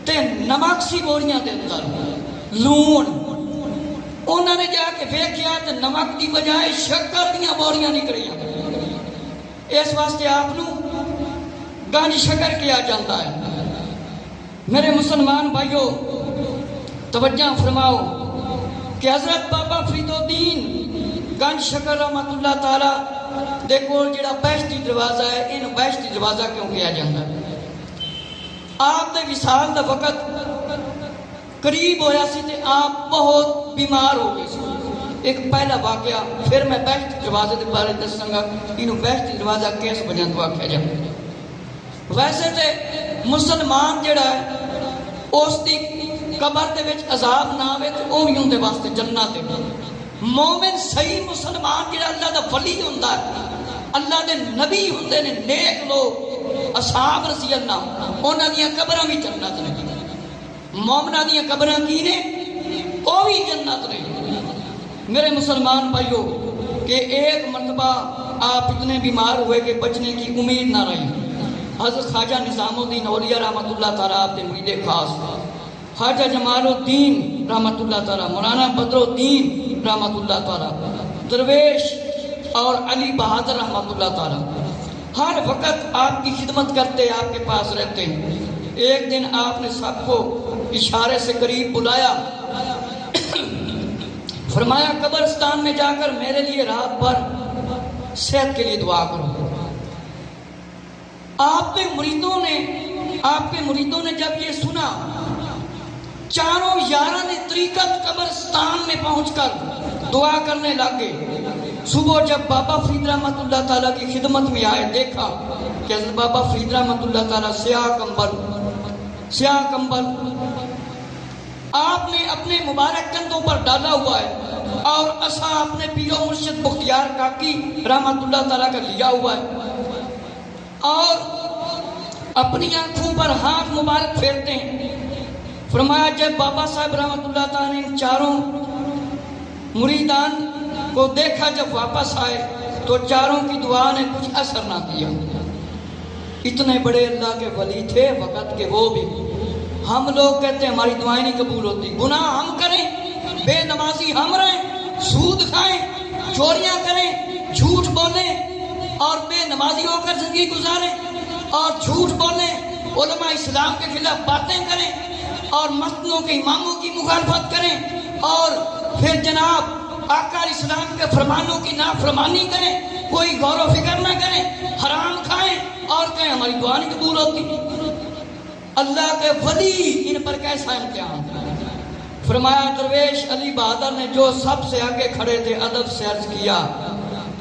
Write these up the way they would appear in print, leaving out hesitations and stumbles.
تے نمک سی بوریاں دے اندر لون انہوں نے جا کے ویکھیا تے نمک دی بجائے شکر دیاں بوریاں نکلیاں اس واسطے آپ نو گنج شکر کیا جاتا ہے میرے مسلمان بھائیو توجہ فرماؤ کہ حضرت بابا فرید الدین گنج شکر رحمت اللہ تعالی دیکھو جڑا بہشتی دروازہ ہے ان بہشتی دروازہ کیوں کیا جاتا ہے آپ دے وصال دا وقت قریب ہویا سی تے آپ بہت بیمار ہو گئے سی ایک پہلا واقعہ پھر میں بہشتی دروازے دے بارے دساں گا انہوں بہشتی دروازہ کیس وجہ تو آکھیا جاتا ہے ویسے تے مسلمان جڑا ہے اس دی قبر دے وچ عذاب نہ آوے تے او وی اون دے واسطے جنت ہے مومن صحیح مسلمان جڑا اللہ دا ولی ہوندا ہے اللہ دے نبی ہوندے نے نیک لوگ اصحاب رضی اللہ انہاں دیاں قبراں وی جنت نے مومناں دیاں قبراں کی نے او وی جنت نے میرے مسلمان بھائیو کہ ایک مرتبہ آپ اتنے بیمار ہوئے کہ بچنے کی امید نہ رہی حضرت خواجہ نظام الدین اولیاء رحمت اللہ تعالیٰ آپ نے مرید خاص خواجہ جمال الدین رحمت اللہ تعالیٰ مولانا بدر الدین رحمت اللہ تعالیٰ درویش اور علی بہادر رحمت اللہ تعالیٰ ہر وقت آپ کی خدمت کرتے آپ کے پاس رہتے ہیں ایک دن آپ نے سب کو اشارے سے قریب بلایا فرمایا قبرستان میں جا کر میرے لیے رات بھر صحت کے لیے دعا کرو آپ کے مریدوں نے جب یہ سنا چاروں یاران طریقت قبرستان میں پہنچ کر دعا کرنے لگے صبح جب بابا فرید رحمت اللہ تعالیٰ کی خدمت میں آئے دیکھا کہ حضرت بابا فرید رحمت اللہ تعالیٰ سیاہ کمبل آپ نے اپنے مبارک کندھوں پر ڈالا ہوا ہے اور عصا اپنے پیر و مرشد بختیار کاکی رحمت اللہ تعالیٰ کا لیا ہوا ہے اور اپنی آنکھوں پر ہاتھ مبارک پھیرتے ہیں فرمایا جب بابا صاحب رحمت اللہ تعالیٰ نے چاروں مریدان کو دیکھا جب واپس آئے تو چاروں کی دعا نے کچھ اثر نہ کیا اتنے بڑے اللہ کے ولی تھے وقت کے وہ بھی ہم لوگ کہتے ہیں ہماری دعائیں نہیں قبول ہوتی گناہ ہم کریں بے نمازی ہم رہیں سود کھائیں چوریاں کریں جھوٹ بولیں اور بے نمازی ہو کر زندگی گزاریں اور جھوٹ بولیں علماء اسلام کے خلاف باتیں کریں اور مسجدوں کے اماموں کی مخالفت کریں اور پھر جناب آقا اسلام کے فرمانوں کی نافرمانی کریں کوئی غور و فکر نہ کریں حرام کھائیں اور کہیں ہماری دعا نہیں قبول ہوتی اللہ کے ولی ان پر کیسا امتحان فرمایا درویش علی بہادر نے جو سب سے آگے کھڑے تھے ادب سے عرض کیا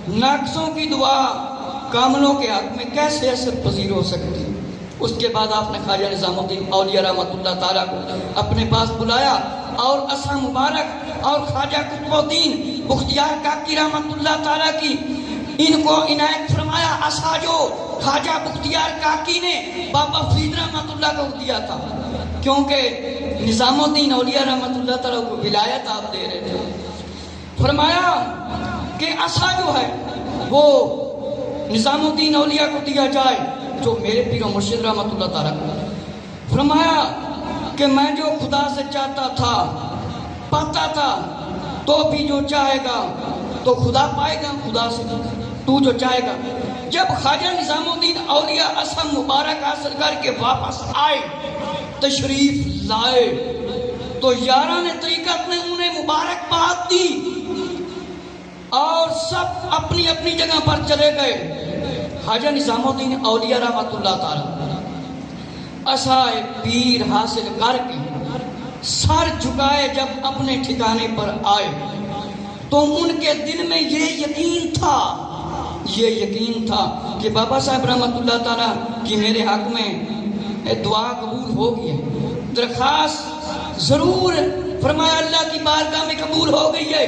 ناقصوں کی دعا کاملوں کے حق میں کیسے اثر پذیر ہو سکتی اس کے بعد آپ نے خواجہ نظام الدین اولیاء رحمت اللہ تعالیٰ کو اپنے پاس بلایا اور عصا مبارک اور خواجہ قطب الدین بختیار کاکی رحمت اللہ تعالیٰ کی ان کو عنایت فرمایا عصا جو خواجہ بختیار کاکی نے بابا فرید رحمت اللہ کو دیا تھا کیونکہ نظام الدین اولیاء رحمت اللہ تعالیٰ کو ولایت آپ دے رہے تھے فرمایا کہ عصا جو ہے وہ نظام الدین اولیاء کو دیا جائے جو میرے پیر و مرشد رحمت اللہ تعالیٰ کو فرمایا کہ میں جو خدا سے چاہتا تھا پاتا تھا تو بھی جو چاہے گا تو خدا پائے گا خدا سے تو جو چاہے گا جب خواجہ نظام الدین اولیاء عصا مبارک حاصل کر کے واپس آئے تشریف لائے تو یاران طریقت نے انہیں مبارکباد دی اور سب اپنی اپنی جگہ پر چلے گئے خواجہ نظام الدین اولیاء رحمت اللہ تعالی عصائے پیر حاصل کر کے سر جھکائے جب اپنے ٹھکانے پر آئے تو ان کے دل میں یہ یقین تھا کہ بابا صاحب رحمت اللہ تعالیٰ کی میرے حق میں دعا قبول ہوگی درخواست ضرور فرمایا اللہ کی بارگاہ میں قبول ہو گئی ہے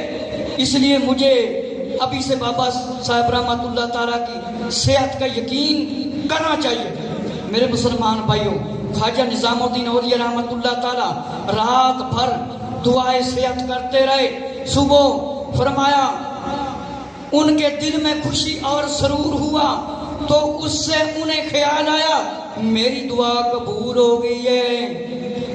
اس لیے مجھے ابھی سے بابا صاحب رحمت اللہ تعالیٰ کی صحت کا یقین کرنا چاہیے میرے مسلمان بھائیوں خواجہ نظام الدین اولیاء رحمت اللہ تعالیٰ رات بھر دعائیں صحت کرتے رہے صبح فرمایا ان کے دل میں خوشی اور سرور ہوا تو اس سے انہیں خیال آیا میری دعا قبول ہو گئی ہے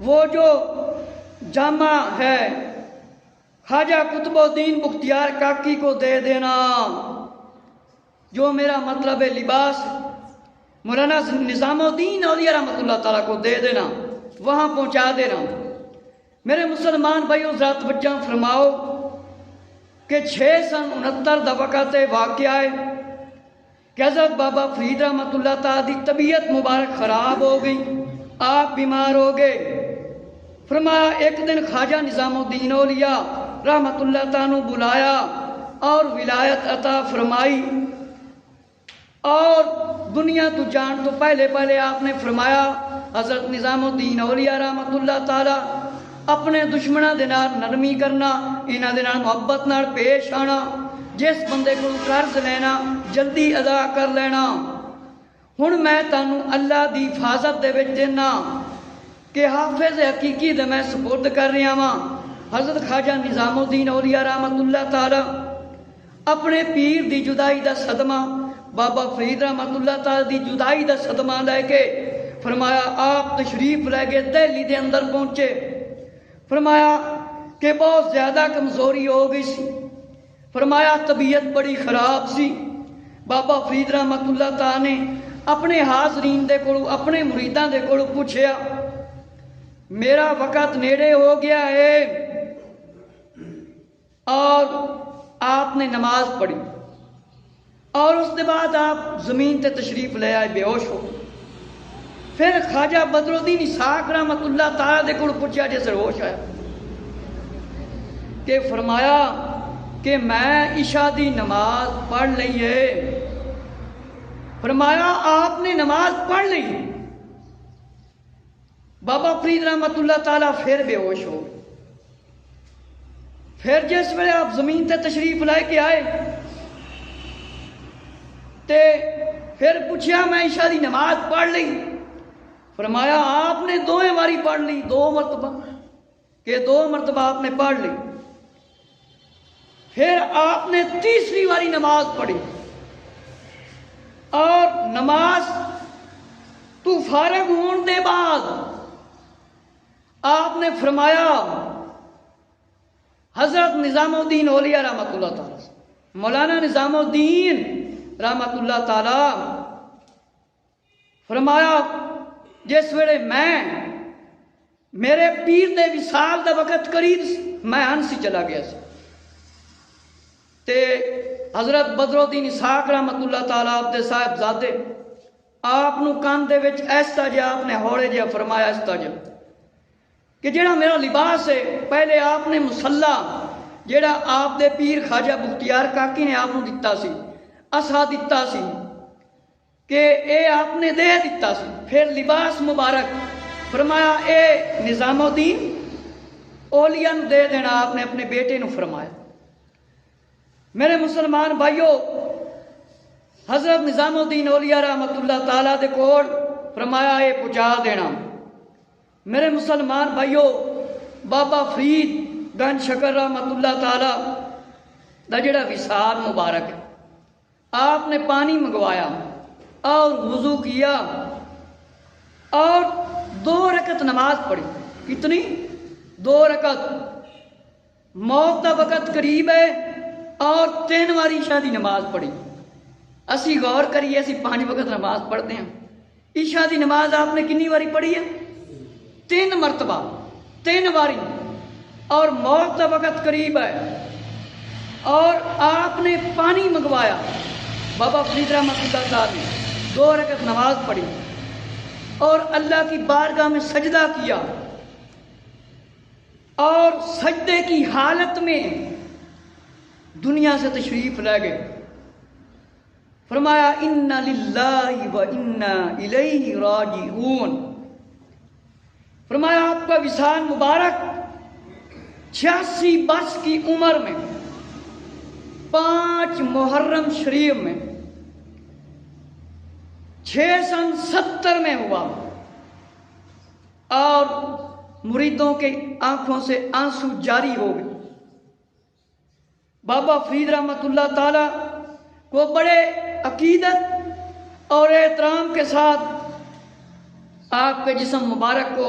وہ جو جامع ہے خواجہ قطب الدین بختیار کاکی کو دے دینا، جو میرا مطلب ہے لباس مولانا نظام الدین اولیاء رحمۃ اللہ تعالیٰ کو دے دینا، وہاں پہنچا دینا۔ میرے مسلمان بھائیو ذرا توجہ فرماؤ کہ 669 دا وقت واقعہ ہے کہ حضرت بابا فرید رحمۃ اللہ تعالیٰ دی طبیعت مبارک خراب ہو گئی، آپ بیمار ہو گئے۔ فرمایا ایک دن خواجہ نظام الدین اولیاء رحمۃ اللہ تعالیٰ نے بلایا اور ولایت عطا فرمائی، اور دنیا تو جان تو پہلے آپ نے فرمایا حضرت نظام الدین اولیاء رحمۃ اللہ تعالیٰ اپنے دشمنوں دے نال نرمی کرنا، انہاں دے نال محبت نال پیش آنا، جس بندے کو قرض لینا جلدی ادا کر لینا۔ ہن میں تانوں اللہ دی حفاظت دے وچ دینا کہ حافظ حقیقی دے میں سپرد کر رہا ہاں حضرت خواجہ نظام الدین اولیاء رحمۃ اللہ تعالی اپنے پیر دی جدائی دا صدمہ، بابا فرید رحمۃ اللہ تعالی دی جدائی دا صدمہ لے کے فرمایا آپ تشریف لے کے دہلی دے اندر پہنچے۔ فرمایا کہ بہت زیادہ کمزوری ہو گئی سی، فرمایا طبیعت بڑی خراب سی۔ بابا فرید رحمۃ اللہ تعالی نے اپنے حاضرین دے کولو اپنے مریداں دے کولو پوچھیا میرا وقت نیڑے ہو گیا ہے، اور آپ نے نماز پڑھی اور اس کے بعد آپ زمین تے تشریف لے آئے بے ہوش ہو۔ پھر خواجہ بدر الدین اسحاق رحمۃ اللہ تعالیٰ دے کول پوچھا جیسے ہوش آیا کہ فرمایا کہ میں عشاء دی نماز پڑھ لی ہے۔ فرمایا آپ نے نماز پڑھ لی؟ بابا فرید رحمۃ اللہ تعالیٰ پھر بے ہوش ہو۔ پھر جس ویلے آپ زمین تے تشریف لے کے آئے تے پھر پوچھا میں عشاء دی نماز پڑھ لی؟ فرمایا آپ نے دویں باری پڑھ لی، 2 مرتبہ، کہ 2 مرتبہ آپ نے پڑھ لی۔ پھر آپ نے تیسری باری نماز پڑھی، اور نماز تو فارغ ہون دے بعد آپ نے فرمایا حضرت نظام الدین اولیاء رحمۃ اللہ تعالی مولانا نظام الدین رحمۃ اللہ تعالی فرمایا جس ویلے میرے پیر دے وصال دا وقت قریب میں ہنسی چلا گیا سی تے حضرت بدر الدین اسحاق رحمۃ اللہ تعالیٰ آپ دے صاحب زادے آپ نو کان دے وچ ایسا جا آپ نے ہوڑے جا فرمایا ایسا جا کہ جیڑا میرا لباس ہے پہلے آپ نے مسلح جیڑا آپ دے پیر خواجہ بختیار کاکی نے آپ نو دتا سی، اسا دتا سی کہ اے آپ نے دے دیتا سی، پھر لباس مبارک فرمایا اے نظام الدین اولیاء نو دے دینا، آپ نے اپنے بیٹے نو فرمایا۔ میرے مسلمان بھائیو حضرت نظام الدین اولیاء رحمۃ اللہ تعالیٰ دے کول فرمایا اے پہنچا دینا۔ میرے مسلمان بھائیو بابا فرید گنج شکر رحمۃ اللہ تعالیٰ دا جڑا وصال مبارک آپ نے پانی منگوایا اور وضو کیا اور 2 رکعت نماز پڑھی۔ کتنی؟ 2 رکعت۔ موت کا وقت قریب ہے اور 3 باری عشاء دی نماز پڑھی۔ اسی غور کریے، اسی 5 وقت نماز پڑھتے ہیں، عشاء دی نماز آپ نے کنی باری پڑھی ہے؟ 3 مرتبہ، 3 باری، اور موت کا وقت قریب ہے اور آپ نے پانی منگوایا۔ بابا فرید رحمۃ اللہ تعالی 2 رکعت نماز پڑھی اور اللہ کی بارگاہ میں سجدہ کیا، اور سجدے کی حالت میں دنیا سے تشریف لے گئے۔ فرمایا انا للہ و انا الیہ راجعون۔ فرمایا آپ کا وصال مبارک 86 برس کی عمر میں 5 محرم شریف میں 670 میں ہوا، اور مریدوں کے آنکھوں سے آنسو جاری ہو گئے۔ بابا فرید رحمۃ اللہ تعالی کو بڑے عقیدت اور احترام کے ساتھ آپ کے جسم مبارک کو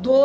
2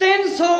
300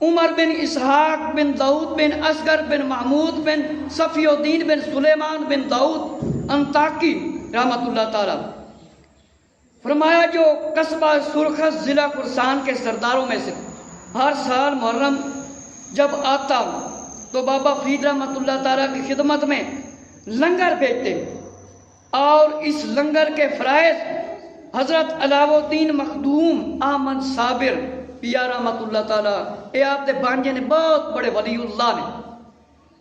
عمر بن اسحاق بن داؤد بن اصغر بن محمود بن صفی الدین بن سلیمان بن داؤد انطاکی رحمۃ اللہ تعالی، فرمایا جو قصبہ سرخس ضلع خراسان کے سرداروں میں سے ہر سال محرم جب آتا تو بابا فرید رحمۃ اللہ تعالیٰ کی خدمت میں لنگر بھیجتے، اور اس لنگر کے فرائض حضرت علاؤ الدین مخدوم احمد صابر پیا رحمۃ اللہ تعالیٰ، اے آپ کے بانجے نے بہت بڑے ولی اللہ نے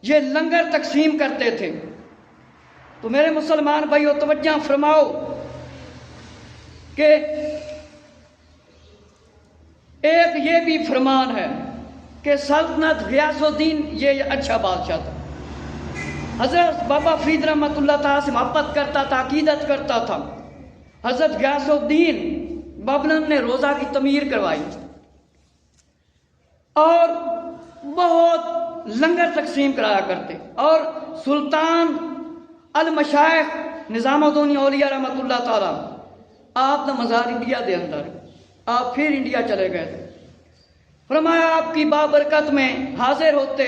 یہ لنگر تقسیم کرتے تھے۔ تو میرے مسلمان بھائیو توجہ فرماؤ کہ ایک یہ بھی فرمان ہے کہ سلطنت غیاث الدین یہ اچھا بادشاہ تھا، حضرت بابا فرید رحمۃ اللہ تعالیٰ سے محبت کرتا تھا، عقیدت کرتا تھا۔ حضرت غیاث الدین بابلن نے روزہ کی تعمیر کروائی اور بہت لنگر تقسیم کرایا کرتے، اور سلطان المشائخ نظام الدین اولیاء رحمۃ اللہ تعالیٰ آپ کا مزار انڈیا دے اندر، آپ پھر انڈیا چلے گئے تھے، فرمایا آپ کی بابرکت میں حاضر ہوتے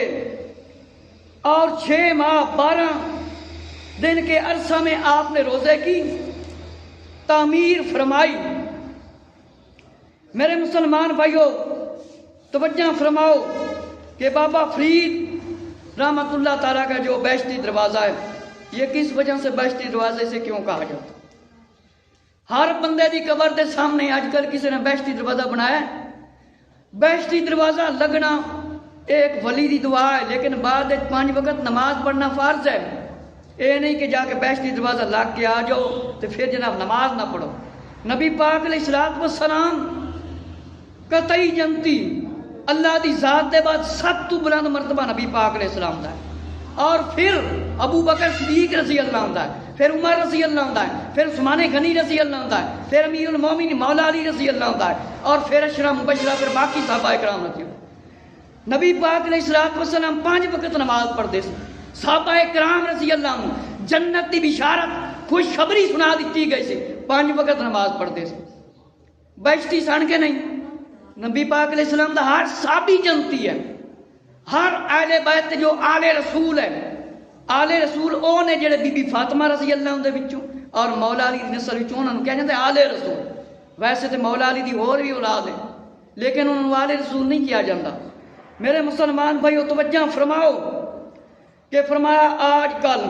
اور 6 ماہ 12 دن کے عرصہ میں آپ نے روزے کی تعمیر فرمائی۔ میرے مسلمان بھائیوں توجہ فرماؤ کہ بابا فرید رحمۃ اللہ تعالیٰ کا جو بیشتی دروازہ ہے، یہ کس وجہ سے بیشتی دروازے سے کیوں کہا جاتا؟ ہر بندے دی قبر دے سامنے آج کل کسی نے بیشتی دروازہ بنایا ہے؟ بیشتی دروازہ لگنا ایک ولی دی دعا ہے، لیکن بعد 5 وقت نماز پڑھنا فرض ہے۔ اے نہیں کہ جا کے بیشتی دروازہ لگ کے آ جاؤ تو پھر جناب نماز نہ پڑھو۔ نبی پاک علیہ الصلوۃ والسلام قطعی جنتی اللہ دی ذات دے بعد سب تو بلند مرتبہ نبی پاک علیہ السلام دا ہے، اور پھر ابو بکر صدیق رضی اللہ عنہ ہے، پھر عمر رضی اللہ عنہ ہے، پھر عثمان غنی رضی اللہ عنہ ہے، پھر امیر المومنین مولا علی رضی اللہ عنہ ہے، اور پھر عشرہ مبشرہ، پھر باقی صحابہ کرام رضی اللہ۔ نبی پاک علیہ الصلوۃ والسلام 5 وقت نماز پڑھتے تھے، صحابہ کرام رضی اللہ عنہ جنت کی بشارت خوشخبری سنا دیتی گئی سی، 5 وقت نماز پڑھتے تھے۔ بیشتی سن کے نہیں، نبی پاک علیہ السلام دا ہر صحابی جنتی ہے، ہر اہل بیت جو آل رسول ہے، آل رسول او نے جڑے بی بی فاطمہ رضی اللہ عنہ دے وچوں اور مولا علی دی نسل وچوں انہاں نوں کہہ جاندے آل رسول۔ ویسے تے مولا علی دی اور بھی اولاد ہے، لیکن انہاں نوں آل رسول نہیں کیا جاتا۔ میرے مسلمان بھائیو توجہ فرماؤ کہ فرمایا آج کل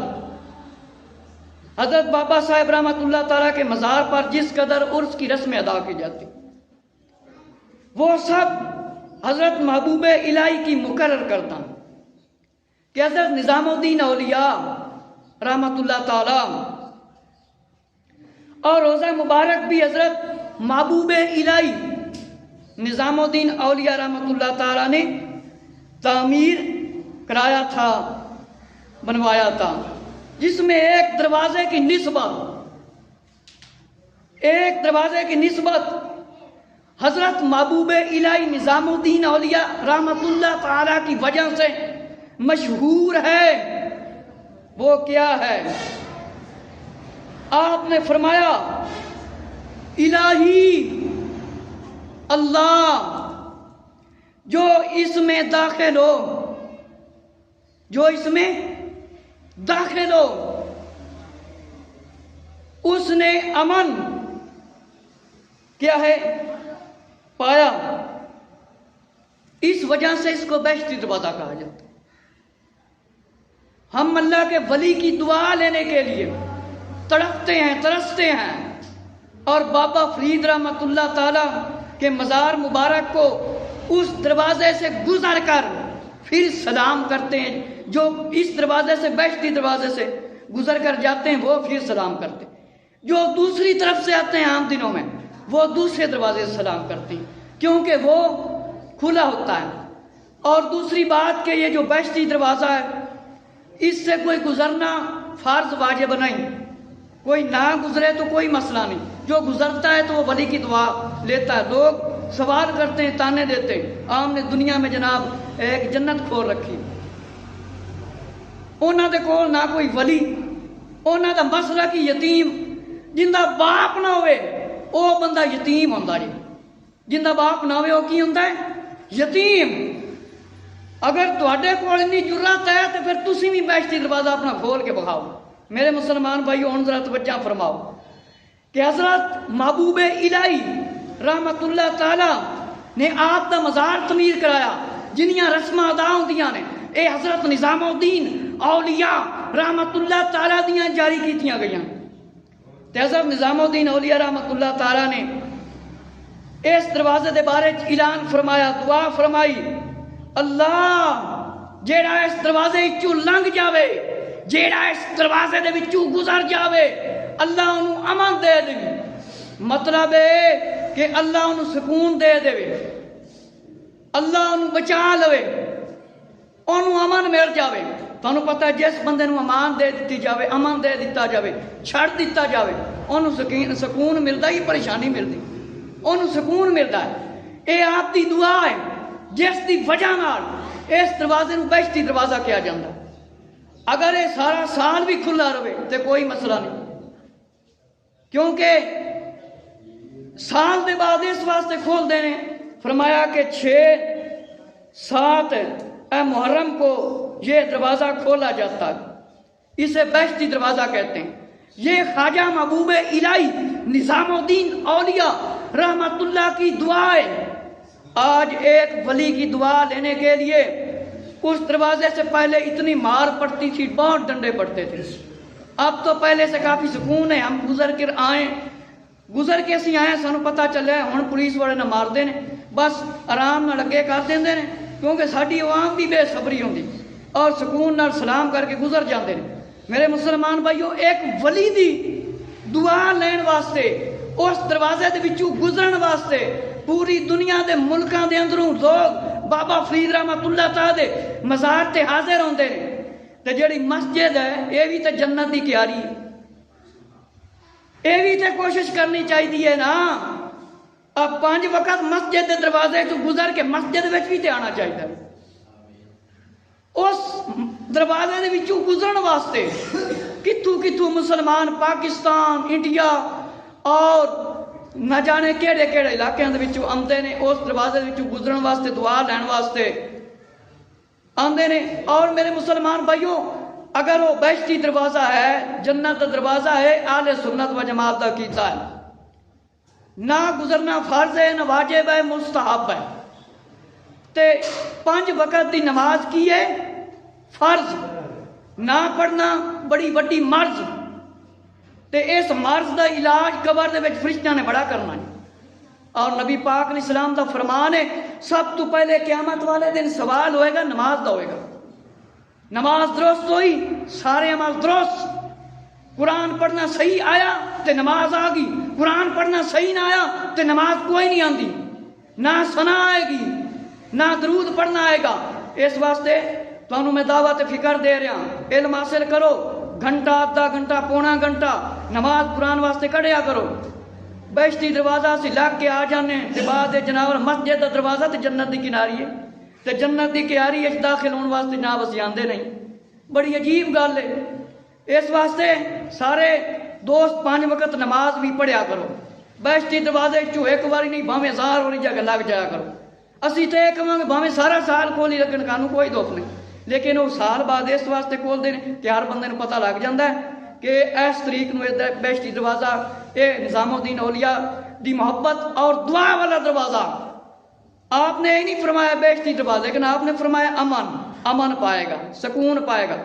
حضرت بابا صاحب رحمۃ اللہ تعالیٰ کے مزار پر جس قدر عرس کی رسمیں ادا کی جاتی، وہ سب حضرت محبوب الہی کی مقرر کرتا کہ حضرت نظام الدین اولیاء رحمۃ اللہ تعالیٰ اور روزہ مبارک بھی حضرت محبوب الہی نظام الدین اولیاء رحمۃ اللہ تعالیٰ نے تعمیر کرایا تھا، بنوایا تھا، جس میں ایک دروازے کی نسبت حضرت محبوب الہی نظام الدین اولیاء رحمۃ اللہ تعالیٰ کی وجہ سے مشہور ہے۔ وہ کیا ہے؟ آپ نے فرمایا الہی اللہ جو اس میں داخل ہو اس نے امن کیا ہے پایا، اس وجہ سے اس کو بیشتی دروازہ کہا جاتا ہے۔ ہم اللہ کے ولی کی دعا لینے کے لیے تڑپتے ہیں، ترستے ہیں، اور بابا فرید رحمۃ اللہ تعالیٰ کے مزار مبارک کو اس دروازے سے گزر کر پھر سلام کرتے ہیں۔ جو اس دروازے سے بیشتی دروازے سے گزر کر جاتے ہیں وہ پھر سلام کرتے ہیں، جو دوسری طرف سے آتے ہیں عام دنوں میں وہ دوسرے دروازے سے سلام کرتے ہیں، کیونکہ وہ کھلا ہوتا ہے۔ اور دوسری بات کہ یہ جو بیشتی دروازہ ہے اس سے کوئی گزرنا فرض واجب نہیں، کوئی نہ گزرے تو کوئی مسئلہ نہیں، جو گزرتا ہے تو وہ ولی کی دعا لیتا ہے۔ لوگ سوال کرتے ہیں، تانے دیتے ہیں، عام نے دنیا میں جناب ایک جنت کھول رکھی، انہاں دے کول نہ کوئی ولی، انہاں دا مسئلہ کی یتیم جن دا باپ نہ ہوئے او بندہ یتیم ہوندا جی، جن دا باپ نہ ہوئے او کی ہوندا ہے؟ یتیم۔ اگر تواڈے کول اتنی جرات ہے تو پھر تسی بھی بہشتی دروازہ اپنا کھول کے بخاؤ۔ میرے مسلمان بھائیو ہن ذرا توجہ فرماؤ کہ حضرت محبوب الہی رحمت اللہ تعالی نے آپ دا مزار تعمیر کرایا، جنیاں رسم ادا ہوندیاں نے اے حضرت نظام الدین اولیاء رحمت اللہ تعالی دیاں جاری کیتیاں گئیاں۔ تے حضرت نظام الدین اولیاء رحمت اللہ تعالی نے اس دروازے دے بارے اعلان فرمایا، دعا فرمائی، اللہ جیڑا اس دروازے وچوں لنگ جاوے، جیڑا اس دروازے دے وچوں گزر جاوے، اللہ انہوں امن دے دے۔ مطلب ہے کہ اللہ انہوں سکون دے دے، اللہ انہوں بچا لوے، انہوں امن مل جاوے۔ تانوں پتہ ہے جس بندے نوں امان دے دتی جاوے، امن دے دتا جاوے، چھڑ دتا جاوے، انہوں سکون ملدا ہی پریشانی ملدی، انہوں سکون ملدا ہے۔ اے آپ دی دعا ہے جس دی وجہ نال اس دروازے نوں بہشتی دروازہ کہا جاندا۔ اگر یہ سارا سال بھی کھلا رہے تو کوئی مسئلہ نہیں، کیونکہ سال دے بعد اس واسطے کھول دینے فرمایا کہ 6-7 محرم کو یہ دروازہ کھولا جاتا ہے، اسے بہشتی دروازہ کہتے ہیں۔ یہ خواجہ محبوب الہی نظام الدین اولیاء رحمت اللہ کی دعا ہے۔ آج ایک ولی کی دعا لینے کے لیے اس دروازے سے پہلے اتنی مار پڑتی تھی، بہت ڈنڈے پڑتے تھے۔ اب تو پہلے سے کافی سکون ہے، ہم گزر کے اسی آئے، سانو پتہ چلے ہن پولیس والے نہ مار دے نے، بس آرام نہ لگے کر دیندے نے، کیونکہ ساری عوام بھی بے صبری ہوندی اور سکون نال سلام کر کے گزر جاندے نے۔ میرے مسلمان بھائیو، ایک ولی دی دعا لین واسطے، اس دروازے دے وچوں گزرن واسطے پوری دنیا دے ملکاں دے اندروں لوگ بابا فرید رحمت اللہ تعالی دے مزار تے حاضر ہوندے نے۔ تے جڑی مسجد ہے یہ بھی تے جنت دی کیاری ہے، یہ بھی تے کوشش کرنی چاہیے نا۔ اب 5 وقت مسجد دے دروازے تو گزر کے مسجد وچ بھی تے آنا چاہیے۔ اس دروازے دے وچوں گزرن واسطے کتھوں مسلمان پاکستان، انڈیا اور نہ جانے کیڑے کیڑے علاقے دے وچوں آندے نے، اس دروازے دے وچوں گزرن واسطے، دعا لین واسطے آندے نے۔ اور میرے مسلمان بھائیوں، اگر وہ بہشتی دروازہ ہے، جنت دا دروازہ ہے، اہل سنت و جماعت دا کیتا ہے، نہ گزرنا فرض ہے، نہ واجب ہے، مستحب ہے۔ تے 5 وقت دی نماز کی ہے فرض، نہ پڑھنا بڑی وڈی مرض، تے اس مرض دا علاج قبر دے وچ فرشتیاں نے بڑا کرنا ہے۔ اور نبی پاک علیہ السلام دا فرمان ہے، سب تو پہلے قیامت والے دن سوال ہوئے گا نماز دا ہوئے گا۔ نماز درست ہوئی سارے عمل درست، قرآن پڑھنا صحیح آیا تے نماز آ گئی، قرآن پڑھنا صحیح نہ آیا تے نماز کوئی نہیں آندی، نہ ثنا آئے گی، نہ درود پڑھنا آئے گا۔ اس واسطے تانوں میں دعوت فکر دے رہا، علم حاصل کرو، گھنٹہ، آدھا گھنٹہ، پونا گھنٹہ نماز قرآن واسطے کڑیا کرو۔ بہشتی دروازہ سے لگ کے آ جانے تے بعد جناب مسجد دا دروازہ تے جنت دی کناری ہے، تے جنت دی کیاری وچ داخل ہون واسطے جناب اسی آندے نہیں، بڑی عجیب گل ہے۔ اس واسطے سارے دوست 5 وقت نماز بھی پڑھیا کرو، بہشتی دروازے چوں ایک باری نہیں بھاویں 1000 والی جگہ لگ جایا کرو۔ اسی تے کہاں گے بھاویں سارا سال کھول ہی لگن، کانوں کوئی دکھ نہیں، لیکن وہ سال بعد اس واسطے کھول دے کہ ہر بندے نوں پتہ لگ جاندا ہے کہ اس طریق نو بہشتی دروازہ اے نظام الدین اولیاء دی محبت اور دعا والا دروازہ۔ آپ نے یہ نہیں فرمایا بہشتی دروازہ، لیکن آپ نے فرمایا امن پائے گا، سکون پائے گا۔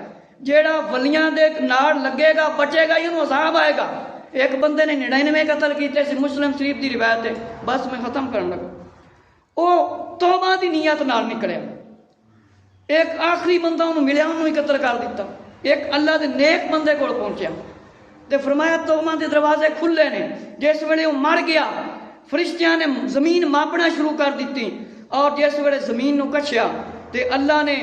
جیڑا ولیاں دے نال لگے گا بچے گا، انہوں عذاب آئے گا۔ ایک بندے نے 99 قتل کیتے سی، مسلم شریف دی روایت ہے، بس میں ختم کرن لگا۔ وہ توبہ دی نیت نال نکلیا، ایک آخری بندہ انہوں ملیا، انہوں ہی قتل کر دیتا۔ ایک اللہ دے نیک بندے کو پہنچیا تے فرمایا توبہ دے دروازے کھلے نے۔ جس ویلے وہ مر گیا فرشتیاں نے زمین ماپنا شروع کر دیتی، اور جس ویلے زمین نو کچھیا تے اللہ نے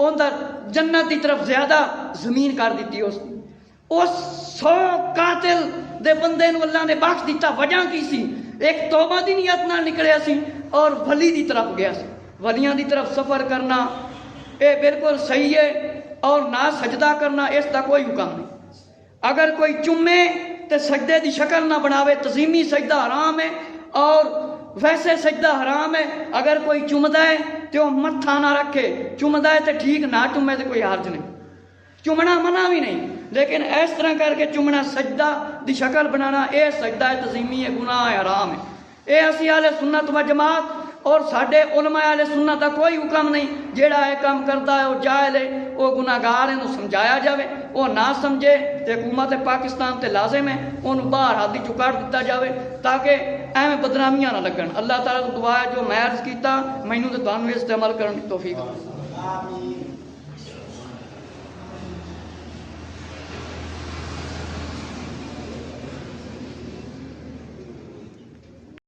اون دا جنت دی طرف زیادہ زمین کر دیتی۔ اس 100 قاتل دے بندے نو اللہ نے بخش دیتا۔ وجہ کی سی؟ ایک توبہ دی نیت نال نکلیا سی اور ولی دی طرف گیا سی۔ ولیاں دی طرف سفر کرنا اے بالکل صحیح ہے، اور نہ سجدہ کرنا اس دا کوئی حکم نہیں۔ اگر کوئی چومے تے سجدے دی شکل نہ بناوے، تزیمی سجدہ حرام ہے اور ویسے سجدہ حرام ہے۔ اگر کوئی چومدا ہے تو وہ متھا نہ رکھے، چومدا ہے تو ٹھیک، نہ چومے تو کوئی حرج نہیں، چومنا منع بھی نہیں، لیکن اس طرح کر کے چومنا سجدہ دی شکل بنانا، اے سجدہ تعظیمی ہے، گناہ ہے، حرام ہے۔ اے اسی اہل سنت و جماعت اور ساڈے علماء اہل سنت کا کوئی حکم نہیں، جیڑا یہ کام کرتا ہے وہ جاہل ہے، وہ گناہگار ہے، انہوں سمجھایا جاوے، وہ نہ سمجھے تو حکومت پاکستان تے لازم ہے انہوں باہر حادی چکاڑ دیتا جاوے تاکہ ایویں بدنامیاں نہ لگن۔ اللہ تعالیٰ کو دعا ہے جو میں عرض کیتا مینوں تے تانوں اس تے عمل کرن دی توفیق۔